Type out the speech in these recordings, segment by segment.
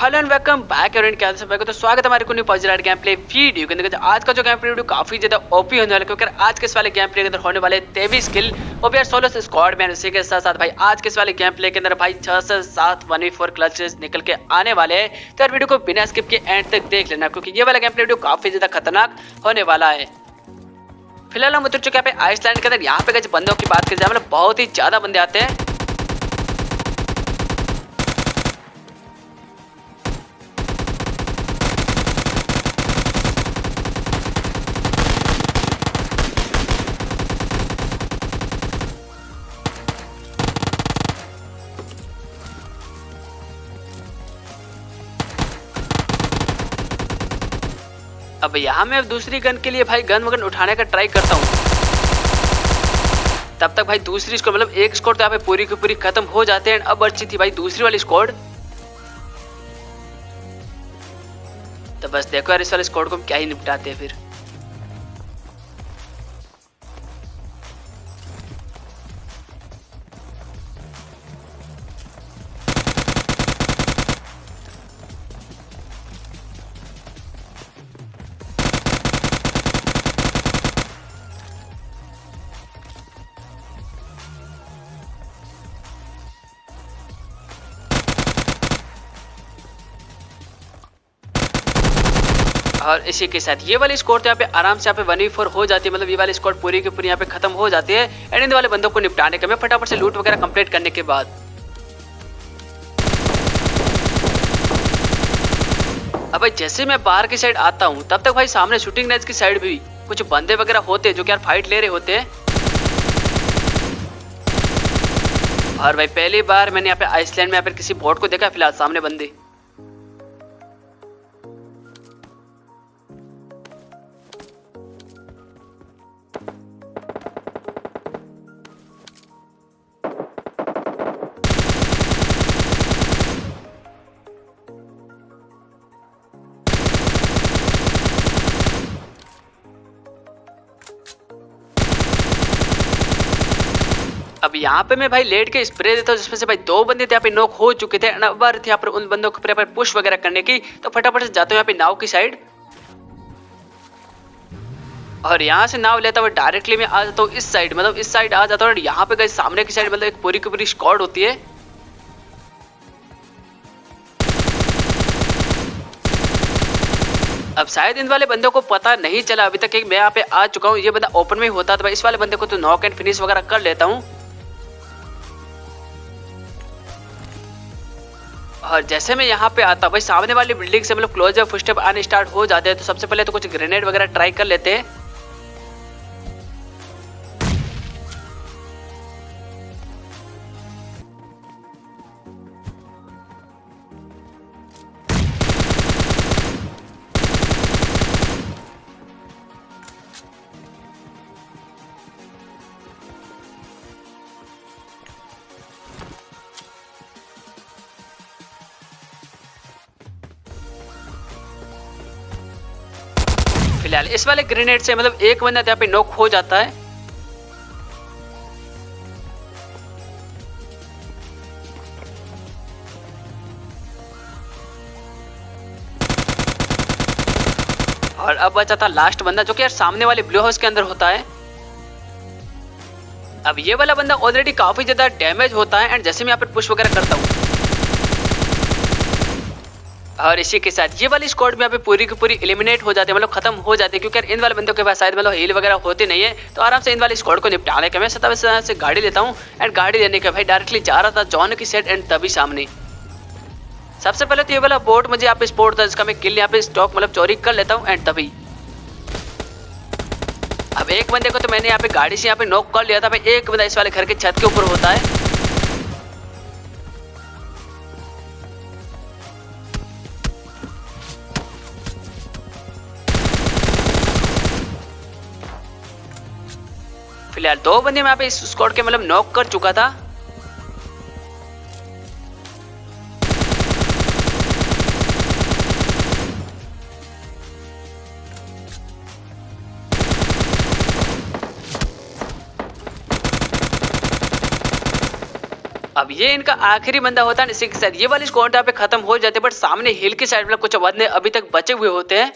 Hello and welcome back everyone, क्या सब तो स्वागत है हमारे को new positive game play video के अंदर। आज का जो गेम प्ले वीडियो काफी ज्यादा ओपी होने वाला है, क्योंकि आज के इस वाले गेम प्ले के अंदर होने वाले 23 किल और भी 16 स्क्वाड मैन। उसी के साथ साथ भाई आज के इस वाले गेम प्ले के अंदर भाई 6 से 7 1v4 क्लचेस निकल के आने वाले हैं। तो यार वीडियो को बिना स्किप के एंड तक देख लेना, क्योंकि ये वाला गेम प्ले वीडियो काफी ज्यादा खतरनाक होने वाला है। फिलहाल हम उतर चुके हैं आइसलैंड के अंदर। यहाँ पे कुछ बंदों की बात करें जाए, मतलब बहुत ही ज्यादा बंदे आते हैं। अब यहाँ मैं दूसरी गन के लिए भाई गन वगन उठाने का ट्राई करता हूँ। तब तक भाई दूसरी स्क्वाड, मतलब एक स्क्वाड तो यहाँ पे पूरी की पूरी खत्म हो जाते हैं। अब अच्छी थी भाई दूसरी वाली स्क्वाड। तो बस देखो यार इस वाले स्क्वाड को हम क्या ही निपटाते हैं फिर। और इसी के साथ ये वाली स्कोर तो यहाँ पे आराम से यहाँ पे 1v4 हो जाती है, मतलब ये वाली स्कोर पूरी की पूरी यहाँ पे खत्म हो जाती है। एंड इन वाले बंदों को निपटाने के में फटाफट से लूट वगैरह कंप्लीट करने के बाद अब भाई जैसे मैं बाहर की साइड आता हूँ, तब तक भाई सामने शूटिंग रेंज की साइड भी कुछ बंदे वगैरह होते हैं जो कि यार फाइट ले रहे होते हैं। और भाई पहली बार मैंने यहाँ पे आइसलैंड में यहाँ पे किसी बोट को देखा। फिलहाल सामने बंदे। अब यहाँ पे मैं भाई लेट के स्प्रे देता हूँ, जिसमें से भाई 2 बंदे थे यहाँ पे नॉक हो चुके थे। अब बार थी यहाँ पर उन बंदों के ऊपर पुश वगैरह करने की। तो फटाफट से जाता हूँ यहाँ पे नाव की साइड, और यहाँ से नाव लेता हुआ डायरेक्टली मैं आ जाता हूँ इस साइड, मतलब इस साइड आ जाता हूँ। और यहाँ पे गए सामने की साइड मतलब एक पूरी की पूरी स्क्वाड होती है। अब शायद इन वाले बंदों को पता नहीं चला अभी तक कि मैं यहाँ पे आ चुका हूँ। ये बंदा ओपन में होता तो इस वाले बंदे को तो नॉक एंड फिनिश वगैरह कर लेता हूँ। और जैसे मैं यहाँ पे आता भाई सामने वाली बिल्डिंग से मतलब क्लोज फुट स्टेप आने स्टार्ट हो जाते हैं। तो सबसे पहले तो कुछ ग्रेनेड वगैरह ट्राई कर लेते हैं। फिलहाल इस वाले ग्रेनेड से मतलब एक बंदा यहाँ पे नॉक हो जाता है। और अब बचा था लास्ट बंदा, जो कि यार सामने वाले ब्लू हाउस के अंदर होता है। अब ये वाला बंदा ऑलरेडी काफी ज्यादा डैमेज होता है। एंड जैसे मैं यहाँ पर पुश वगैरह करता हूँ, और इसी के साथ ये वाली स्क्वाड में यहाँ पे पूरी की पूरी एलिमिनेट हो जाती है, मतलब खत्म हो जाती है। क्योंकि इन वाले बंदों के पास शायद मतलब हील वगैरह होती नहीं है। तो आराम से इन वाली स्क्वाड को निपटाने के मैं सतावे से गाड़ी लेता हूँ। एंड गाड़ी लेने के भाई डायरेक्टली जा रहा था जॉन की साइड। एंड तभी सामने सबसे पहले तो ये वाला बोट मुझे यहाँ पे स्पॉट था, जिसका मैं किल यहाँ पे स्टॉक मतलब चोरी कर लेता हूँ। एंड तभी अब एक बंदे को तो मैंने यहाँ पे गाड़ी से यहाँ पे नॉक कर लिया था। भाई एक बंदा इस वाले घर के छत के ऊपर होता है। फिलहाल 2 बंदे मैं यहाँ पे इस स्क्वाड के मतलब नॉक कर चुका था। अब ये इनका आखिरी बंदा होता है, इसी के साथ ये वाली स्क्वाड यहाँ पे खत्म हो जाते हैं। बट सामने हिल की साइड में कुछ बंदे अभी तक बचे हुए होते हैं,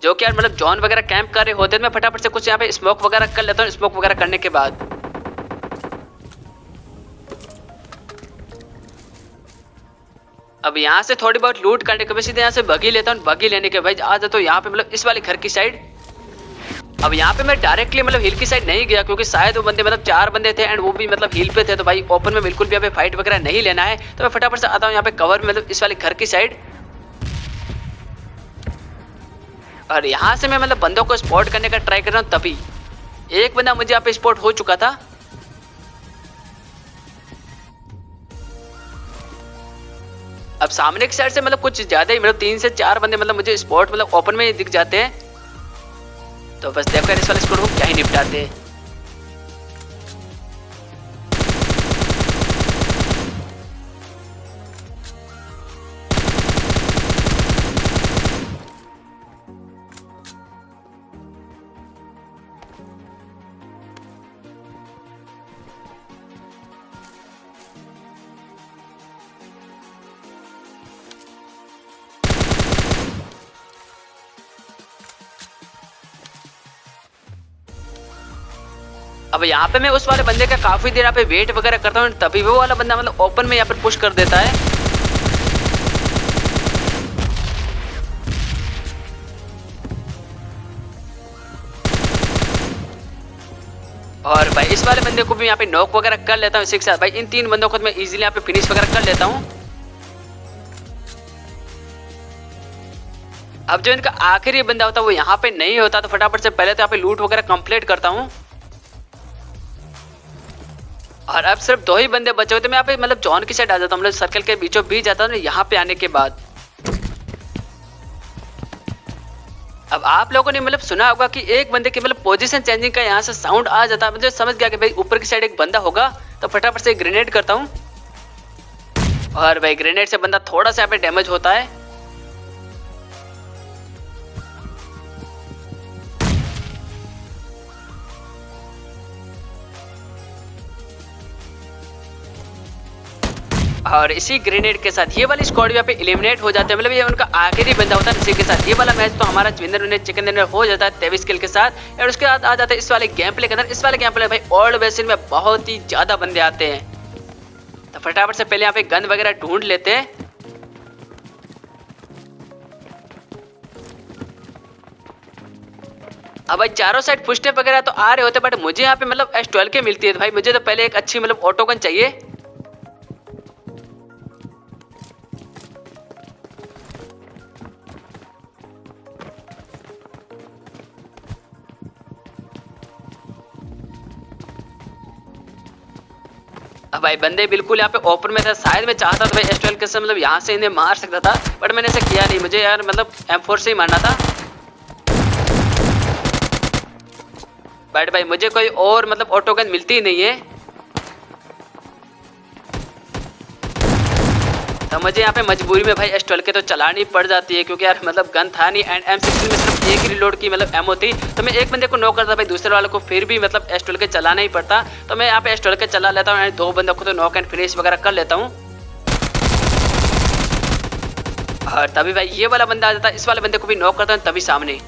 जो कि यार मतलब जॉन वगैरह कैंप कर रहे होते हैं। मैं फटाफट से कुछ यहाँ पे स्मोक वगैरह कर लेता हूँ। स्मोक वगैरह करने के बाद अब यहाँ से थोड़ी बहुत लूट करने के बाद सीधे यहाँ से बगी लेता हूँ। बगी लेने के बाद आ जाता हूँ यहाँ पे मतलब इस वाले घर की साइड। अब यहाँ पे मैं डायरेक्टली मतलब हिल की साइड नहीं गया, क्योंकि शायद वो बंदे मतलब 4 बंदे थे एंड वो भी मतलब हिल पे थे, तो भाई ओपन में बिल्कुल भी यहाँ पे फाइट वगैरह नहीं लेना है। तो मैं फटाफट से आता हूँ यहाँ पे कवर में, मतलब इस वाले घर की साइड। और यहाँ से मैं मतलब बंदों को स्पॉट करने का ट्राई कर रहा हूँ, तभी एक बंदा मुझे यहाँ पे स्पॉट हो चुका था। अब सामने की साइड से मतलब कुछ ज्यादा ही मतलब 3 से 4 बंदे मतलब मुझे स्पॉट मतलब ओपन में दिख जाते हैं। तो बस देखो इस वाले स्क्वाड को क्या ही निपटाते हैं। अब यहाँ पे मैं उस वाले बंदे का काफी देर यहाँ पे वेट वगैरह करता हूँ, तभी वो वाला बंदा मतलब ओपन में यहाँ पे पुश कर देता है। और भाई इस वाले बंदे को भी यहाँ पे नॉक वगैरह कर लेता हूँ। इसी के साथ भाई इन 3 बंदों को मैं इजीली यहाँ पे फिनिश वगैरह कर लेता हूँ। अब जो इनका आखिरी बंदा होता है वो यहाँ पे नहीं होता, तो फटाफट से पहले तो यहाँ पे लूट वगैरह कंप्लीट करता हूँ। और अब सिर्फ 2 ही बंदे बचे हुए थे। मैं यहाँ पे मतलब जॉन की साइड आ जाता हूँ, मतलब सर्कल के बीचों बीच जाता हूँ। यहाँ पे आने के बाद अब आप लोगों ने मतलब सुना होगा कि एक बंदे की मतलब पोजीशन चेंजिंग का यहाँ से साउंड आ जाता है। मुझे समझ गया कि भाई ऊपर की साइड एक बंदा होगा, तो फटाफट से ग्रेनेड करता हूँ। और भाई ग्रेनेड से बंदा थोड़ा सा यहाँ पे डैमेज होता है। और इसी ग्रेनेड के साथ ये वाली स्क्वाड यहाँ पे एलिमिनेट हो जाते हैं, मतलब ये उनका आखिरी बंदा होता है। इसी के साथ ये वाला मैच तो हमारा विनर चिकन डिनर हो जाता है 23 किल के साथ। और उसके बाद आ जाता है इस वाले गेम प्ले के अंदर। इस वाले गेम प्ले भाई ओल्ड वेस्ट में बहुत ही ज्यादा बंदे आते हैं, तो फटाफट से पहले यहाँ पे गन वगैरह ढूंढ लेते हैं। अब भाई चारों साइड फुटस्टेप वगैरह तो आ रहे होते, बट मुझे यहाँ पे मतलब S12 के मिलती है। तो भाई मुझे तो पहले एक अच्छी मतलब ऑटो गन चाहिए। अब भाई बंदे बिल्कुल यहाँ पे ओपन में था, शायद मैं चाहता था भाई S12 के से मतलब यहाँ से इन्हें मार सकता था, बट मैंने ऐसा किया नहीं। मुझे यार मतलब M4 से ही मारना था। बट भाई मुझे कोई और मतलब ऑटो गन मिलती ही नहीं है, तो मुझे यहाँ पे मजबूरी में भाई S12 के तो चलानी पड़ जाती है, क्योंकि यार मतलब गन था नहीं एंड M16 में सिर्फ एक ही रिलोड की मतलब एमओ थी। तो मैं एक बंदे को नॉक करता भाई, दूसरे वाले को फिर भी मतलब S12 के चलाना ही पड़ता। तो मैं यहाँ पे S12 के चला लेता हूँ एंड 2 बंदों को तो नॉक एंड फिनिश वगैरह कर लेता हूँ। और तभी भाई ये वाला बंदा आ जाता है, इस वाले बंदे को भी नॉक करता हूँ तभी सामने।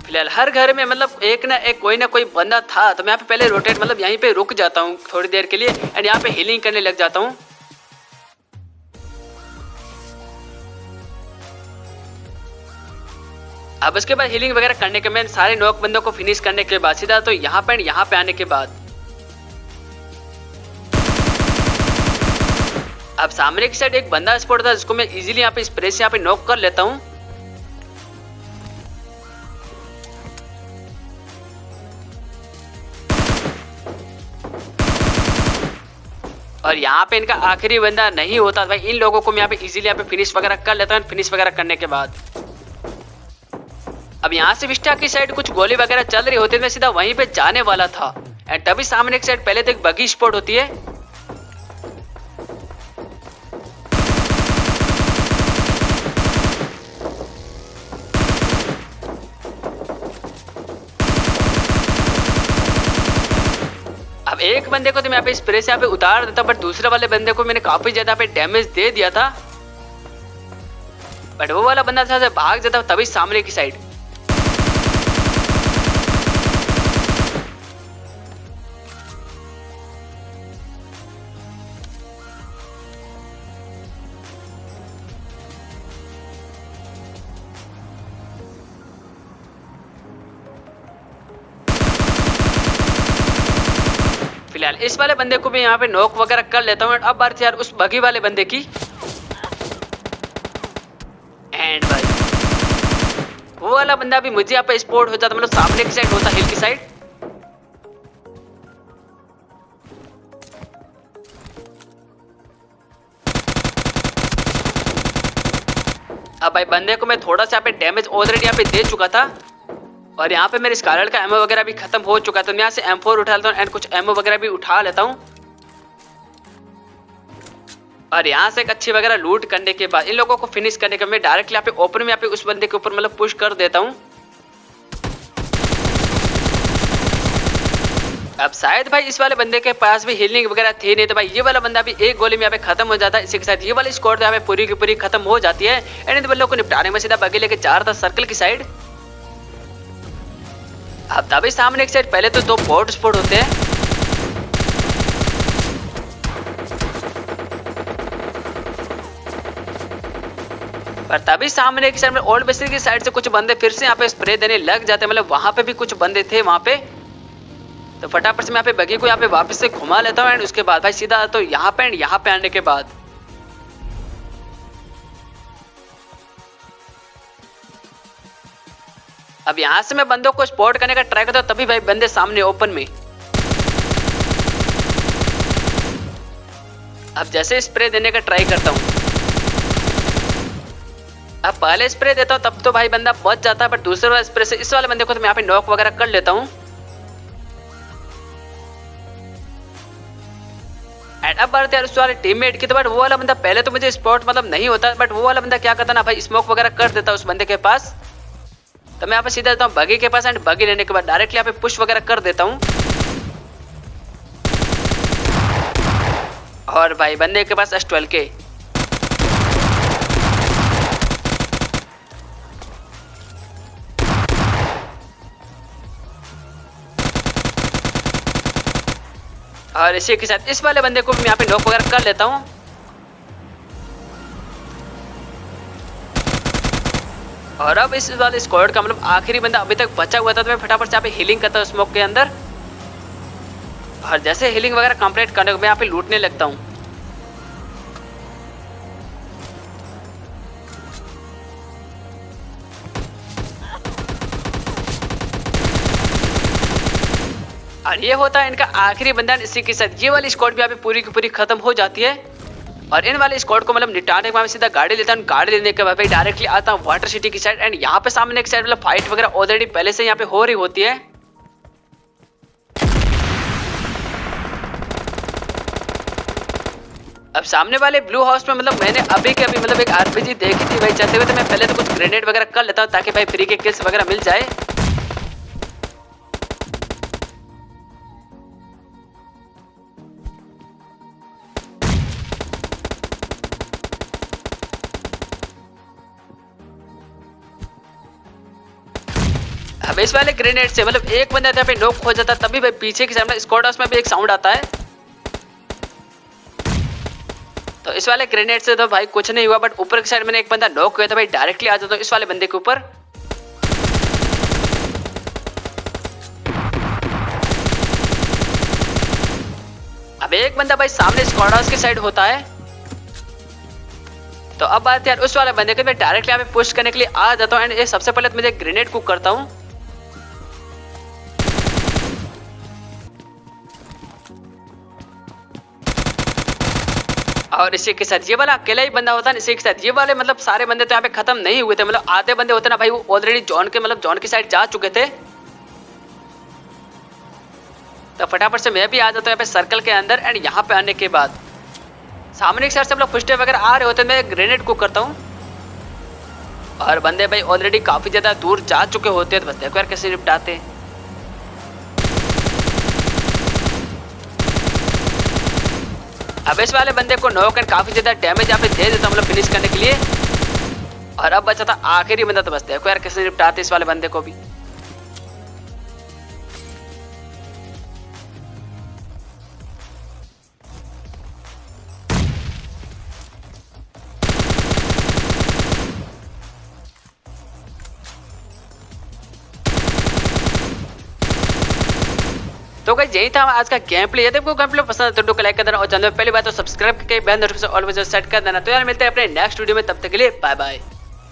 फिलहाल हर घर में मतलब एक ना एक कोई ना कोई बंदा था, तो मैं यहाँ पे पहले रोटेट मतलब यहीं पे रुक जाता हूँ थोड़ी देर के लिए एंड यहाँ पे हीलिंग करने लग जाता हूँ। अब उसके बाद हीलिंग वगैरह करने के बाद सारे नॉक बंदों को फिनिश करने के बाद सीधा तो यहाँ पे आने के बाद अब सामने की साइड एक बंदा स्पॉट था, जिसको मैं इजीली यहाँ पे स्प्रे से यहाँ पे नॉक कर लेता हूँ। और यहाँ पे इनका आखिरी बंदा नहीं होता भाई, इन लोगों को मैं यहाँ पे इजीली यहाँ पे फिनिश वगैरह कर लेता हूँ। फिनिश वगैरह करने के बाद अब यहाँ से विस्टा की साइड कुछ गोली वगैरह चल रही होती है, मैं सीधा वहीं पे जाने वाला था एंड तभी सामने एक साइड पहले तो एक बगी स्पॉट होती है। अब एक बंदे को तो मैं यहाँ पे स्प्रे से यहाँ पे उतार देता, बट दूसरे वाले बंदे को मैंने काफी ज्यादा पे डैमेज दे दिया था, बट वो वाला बंदा था भाग जाता तभी सामने की साइड। फिलहाल इस वाले बंदे को भी यहाँ पे नॉक वगैरह कर लेता हूँ। अब बात यार उस बगी वाले बंदे की। एंड भाई वो वाला बंदा भी मुझे यहाँ पे स्पॉट हो जाता, मतलब सामने की साइड होता, हिल की साइड। अब भाई बंदे को मैं थोड़ा सा यहाँ पे डैमेज ऑलरेडी यहाँ पे दे चुका था, और यहाँ पे मेरे स्कारलेट का एमओ वगैरह भी खत्म हो चुका है, तो मैं यहाँ से M4 उठा लेता हूँ एंड कुछ एमओ वगैरह भी उठा लेता हूँ। और यहाँ से एक अच्छी वगैरह लूट करने के बाद इन लोगों को फिनिश करने के मैं डायरेक्टली यहाँ पे ओपन में यहाँ पे उस बंदे के ऊपर मतलब पुश कर देता हूँ। अब शायद भाई इस वाले बंदे के पास भी हीलिंग वगैरह थी नहीं, तो भाई ये वाला बंदा भी एक गोली में यहाँ पे खत्म हो जाता है। इसी के साथ ये वाली स्क्वाड यहाँ पे पूरी की पूरी खत्म हो जाती है एंड इन बंदों को निपटाने में सीधा बगी लेके जा रहा था सर्कल की साइड। अब तभी सामने एक साइड पहले तो दो बॉट स्पॉट होते हैं, पर तभी सामने एक साइड में ओल्ड बेसिल की साइड से कुछ बंदे फिर से यहाँ पे स्प्रे देने लग जाते हैं, मतलब वहां पे भी कुछ बंदे थे वहां पे। तो फटाफट से मैं यहाँ पे बगी को यहाँ पे वापस से घुमा लेता हूँ एंड उसके बाद भाई सीधा तो यहाँ पे एंड यहाँ पे आने के बाद अब यहाँ से मैं बंदों को स्पॉट करने का ट्राई करता हूँ, तभी भाई बंदे सामने ओपन में। अब जैसे स्प्रे देने का ट्राई करता हूँ, अब पहले स्प्रे देता हूँ तब तो भाई बंदा बच जाता है, पर दूसरे वाले स्प्रे से इस वाले बंदे को तो मैं यहाँ पे नॉक वगैरह कर लेता हूँ। एंड अब बात यार उस वाले टीममेट की, तो बट वो वाला बंदा पहले तो मुझे स्पॉट मतलब नहीं होता, बट वो वाला बंदा क्या करता ना भाई स्मोक वगैरह कर देता उस बंदे के पास। तो मैं यहाँ पे सीधा देता हूँ बगी के पास एंड बगी लेने के बाद डायरेक्टली यहाँ पे पुश वगैरह कर देता हूँ। और भाई बंदे के पास S12K। और इसी के साथ इस वाले बंदे को भी मैं यहाँ पे नॉक वगैरह कर लेता हूँ। और अब इस वाले स्क्वाड का मतलब आखिरी बंदा अभी तक बचा हुआ था, तो मैं फटाफट से यहाँ पे हीलिंग करता हूँ स्मोक के अंदर। और जैसे हीलिंग वगैरह कंप्लीट करने को मैं यहाँ पे लूटने लगता हूँ। और ये होता है इनका आखिरी बंदा। इसी के साथ ये वाली स्क्वाड भी यहाँ पे पूरी की पूरी खत्म हो जाती है। और इन वाले स्क्वाड को मतलब निपटाने के बाद सीधा गाड़ी लेता हूँ। गाड़ी लेने के बाद भाई डायरेक्टली आता हूँ वाटर सिटी की साइड एंड यहाँ पे सामने एक साइड मतलब फाइट वगैरह ऑलरेडी पहले से यहाँ पे हो रही होती है। अब सामने वाले ब्लू हाउस में मतलब मैंने अभी के अभी मतलब एक आरपीजी देखी थी भाई चलते हुए, तो मैं पहले तो कुछ ग्रेनेड वगैरह कर लेता हूँ ताकि भाई फ्री के किल्स वगैरह मिल जाए। अब इस वाले ग्रेनेड से मतलब एक बंदा यहाँ पे नॉक हो जाता, तभी भाई पीछे की साइड में स्क्वाड हाउस में भी एक साउंड आता है। तो इस वाले ग्रेनेड से तो भाई कुछ नहीं हुआ, बट ऊपर की साइड में एक बंदा नॉक हुआ था भाई डायरेक्टली आ जाता हूँ इस वाले बंदे के ऊपर। अब एक बंदा भाई सामने स्क्वाड हाउस की साइड होता है। तो अब बात यार उस वाले बंदे के मैं डायरेक्टली यहाँ पे पुश करने के लिए आ जाता हूँ एंड ये सबसे पहले तो मुझे ग्रेनेड कुक करता हूँ। और इसी के साथ ये वाला अकेला ही बंदा होता है। इसी के साथ ये वाले मतलब सारे बंदे तो यहाँ पे खत्म नहीं हुए थे, मतलब आधे बंदे होते ना भाई वो ऑलरेडी जॉन के मतलब जॉन की साइड जा चुके थे। तो फटाफट से मैं भी आ जाता हूँ यहाँ पे सर्कल के अंदर। एंड यहाँ पे आने के बाद सामने एक साइड से हम लोग फुटस्टेप वगैरह आ रहे होते हैं, मैं ग्रेनेड को करता हूँ और बंदे भाई ऑलरेडी काफी ज्यादा दूर जा चुके होते हैं। तो बस देखो यार कैसे निपटाते हैं। अब इस वाले बंदे को नॉक एंड काफी ज्यादा डैमेज यहाँ पे दे देता हूँ हम लोग फिनिश करने के लिए। और अब बचा था आखिरी बंदा। तो बस देखो यार कैसे निपटाते इस वाले बंदे को भी। तो गाइस यही था आज का गेम प्ले। यदि आपको गेम प्ले पसंद है तो को लाइक कर देना और चैनल में पहली बार तो सब्सक्राइब करके बेल नोटिफिकेशन ऑल पे सेट कर देना। तो यार मिलते हैं अपने नेक्स्ट वीडियो में, तब तक के लिए बाय बाय।